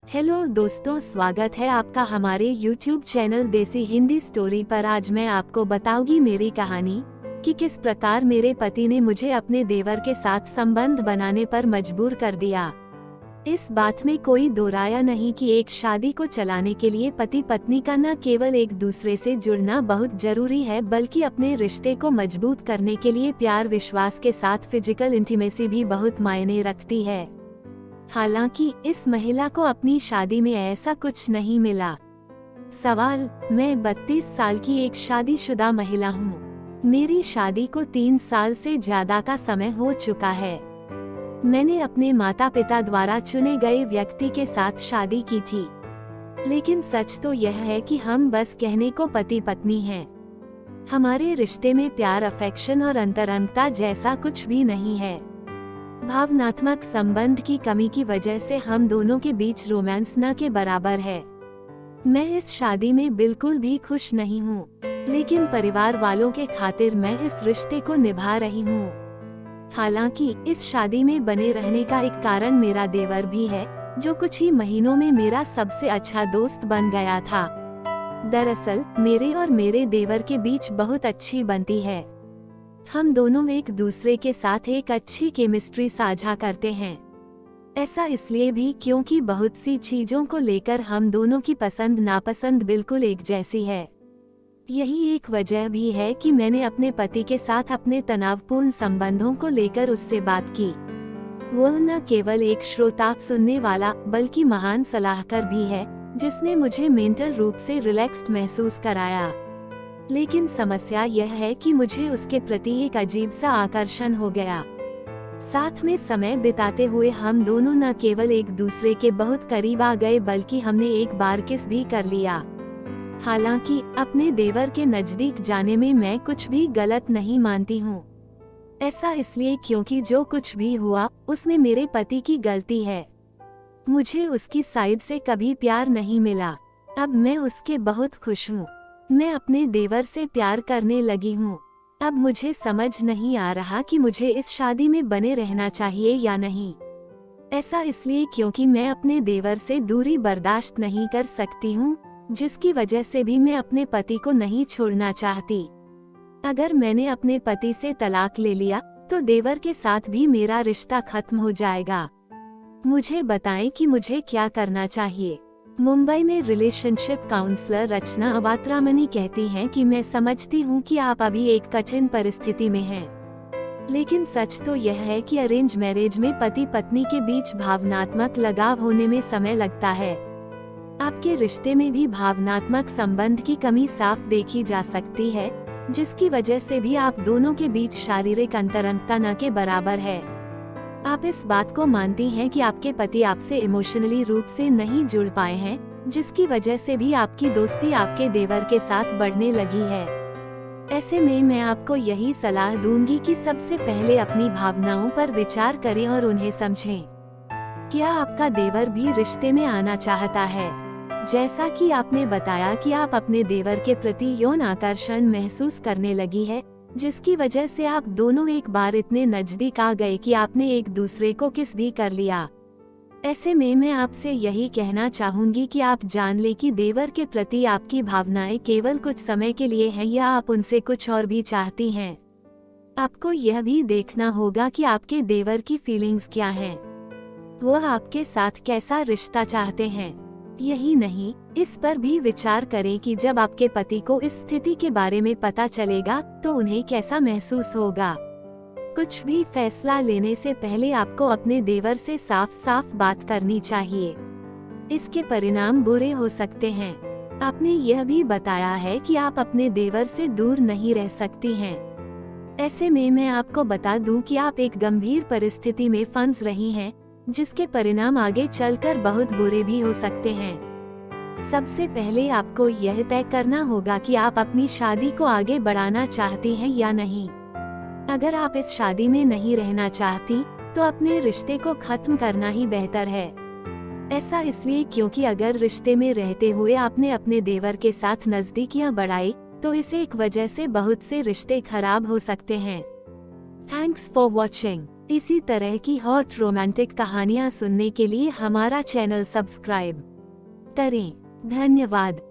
Hello दोस्तों, स्वागत है आपका हमारे YouTube चैनल देसी हिंदी स्टोरी पर। आज मैं आपको बताऊंगी मेरी कहानी कि किस प्रकार मेरे पति ने मुझे अपने देवर के साथ संबंध बनाने पर मजबूर कर दिया। इस बात में कोई दो राय नहीं कि एक शादी को चलाने के लिए पति पत्नी का न केवल एक दूसरे से जुड़ना बहुत जरूरी है, बल्कि अपने रिश्ते को मजबूत करने के लिए प्यार विश्वास के साथ फिजिकल इंटीमेसी भी बहुत मायने रखती है। हालांकि इस महिला को अपनी शादी में ऐसा कुछ नहीं मिला। सवाल: मैं 32 साल की एक शादीशुदा महिला हूँ। मेरी शादी को 3 साल से ज्यादा का समय हो चुका है। मैंने अपने माता पिता द्वारा चुने गए व्यक्ति के साथ शादी की थी, लेकिन सच तो यह है कि हम बस कहने को पति पत्नी हैं। हमारे रिश्ते में प्यार, अफेक्शन और अंतरंगता जैसा कुछ भी नहीं है। भावनात्मक संबंध की कमी की वजह से हम दोनों के बीच रोमांस न के बराबर है। मैं इस शादी में बिल्कुल भी खुश नहीं हूँ, लेकिन परिवार वालों के खातिर मैं इस रिश्ते को निभा रही हूँ। हालांकि इस शादी में बने रहने का एक कारण मेरा देवर भी है, जो कुछ ही महीनों में मेरा सबसे अच्छा दोस्त बन गया था। दरअसल मेरे और मेरे देवर के बीच बहुत अच्छी बनती है। हम दोनों एक दूसरे के साथ एक अच्छी केमिस्ट्री साझा करते हैं। ऐसा इसलिए भी क्योंकि बहुत सी चीजों को लेकर हम दोनों की पसंद नापसंद बिल्कुल एक जैसी है। यही एक वजह भी है कि मैंने अपने पति के साथ अपने तनावपूर्ण संबंधों को लेकर उससे बात की। वह न केवल एक श्रोता सुनने वाला, बल्कि महान सलाहकार भी है, जिसने मुझे मेंटल रूप से रिलैक्स्ड महसूस कराया। लेकिन समस्या यह है कि मुझे उसके प्रति एक अजीब सा आकर्षण हो गया। साथ में समय बिताते हुए हम दोनों न केवल एक दूसरे के बहुत करीब आ गए, बल्कि हमने एक बार किस भी कर लिया। हालांकि अपने देवर के नजदीक जाने में मैं कुछ भी गलत नहीं मानती हूँ। ऐसा इसलिए क्योंकि जो कुछ भी हुआ उसमें मेरे पति की गलती है। मुझे उसकी साइड से कभी प्यार नहीं मिला। अब मैं उसके बहुत खुश हूँ। मैं अपने देवर से प्यार करने लगी हूँ। अब मुझे समझ नहीं आ रहा कि मुझे इस शादी में बने रहना चाहिए या नहीं। ऐसा इसलिए क्योंकि मैं अपने देवर से दूरी बर्दाश्त नहीं कर सकती हूँ, जिसकी वजह से भी मैं अपने पति को नहीं छोड़ना चाहती। अगर मैंने अपने पति से तलाक ले लिया तो देवर के साथ भी मेरा रिश्ता खत्म हो जाएगा। मुझे बताएं कि मुझे क्या करना चाहिए। मुंबई में रिलेशनशिप काउंसलर रचना अवात्रामनी कहती हैं कि मैं समझती हूँ कि आप अभी एक कठिन परिस्थिति में हैं, लेकिन सच तो यह है कि अरेंज मैरिज में पति पत्नी के बीच भावनात्मक लगाव होने में समय लगता है। आपके रिश्ते में भी भावनात्मक संबंध की कमी साफ देखी जा सकती है, जिसकी वजह से भी आप दोनों के बीच शारीरिक अंतरंगता न के बराबर है। आप इस बात को मानती हैं कि आपके पति आपसे इमोशनली रूप से नहीं जुड़ पाए हैं, जिसकी वजह से भी आपकी दोस्ती आपके देवर के साथ बढ़ने लगी है। ऐसे में मैं आपको यही सलाह दूंगी कि सबसे पहले अपनी भावनाओं पर विचार करें और उन्हें समझें। क्या आपका देवर भी रिश्ते में आना चाहता है? जैसा कि आपने बताया कि आप अपने देवर के प्रति यौन आकर्षण महसूस करने लगी है, जिसकी वजह से आप दोनों एक बार इतने नजदीक आ गए कि आपने एक दूसरे को किस भी कर लिया। ऐसे में मैं आपसे यही कहना चाहूंगी कि आप जान लें कि देवर के प्रति आपकी भावनाएं केवल कुछ समय के लिए हैं, या आप उनसे कुछ और भी चाहती हैं। आपको यह भी देखना होगा कि आपके देवर की फीलिंग्स क्या हैं। वह आपके साथ कैसा रिश्ता चाहते हैं। यही नहीं, इस पर भी विचार करें कि जब आपके पति को इस स्थिति के बारे में पता चलेगा तो उन्हें कैसा महसूस होगा। कुछ भी फैसला लेने से पहले आपको अपने देवर से साफ साफ बात करनी चाहिए। इसके परिणाम बुरे हो सकते हैं। आपने यह भी बताया है कि आप अपने देवर से दूर नहीं रह सकती हैं। ऐसे में मैं आपको बता दूं कि आप एक गंभीर परिस्थिति में फंस रही हैं, जिसके परिणाम आगे चलकर बहुत बुरे भी हो सकते हैं। सबसे पहले आपको यह तय करना होगा कि आप अपनी शादी को आगे बढ़ाना चाहती हैं या नहीं। अगर आप इस शादी में नहीं रहना चाहती तो अपने रिश्ते को खत्म करना ही बेहतर है। ऐसा इसलिए क्योंकि अगर रिश्ते में रहते हुए आपने अपने देवर के साथ नजदीकियां बढ़ाई तो इसे एक वजह से बहुत से रिश्ते खराब हो सकते हैं। Thanks for watching. इसी तरह की हॉट रोमांटिक कहानियाँ सुनने के लिए हमारा चैनल सब्सक्राइब करें। धन्यवाद।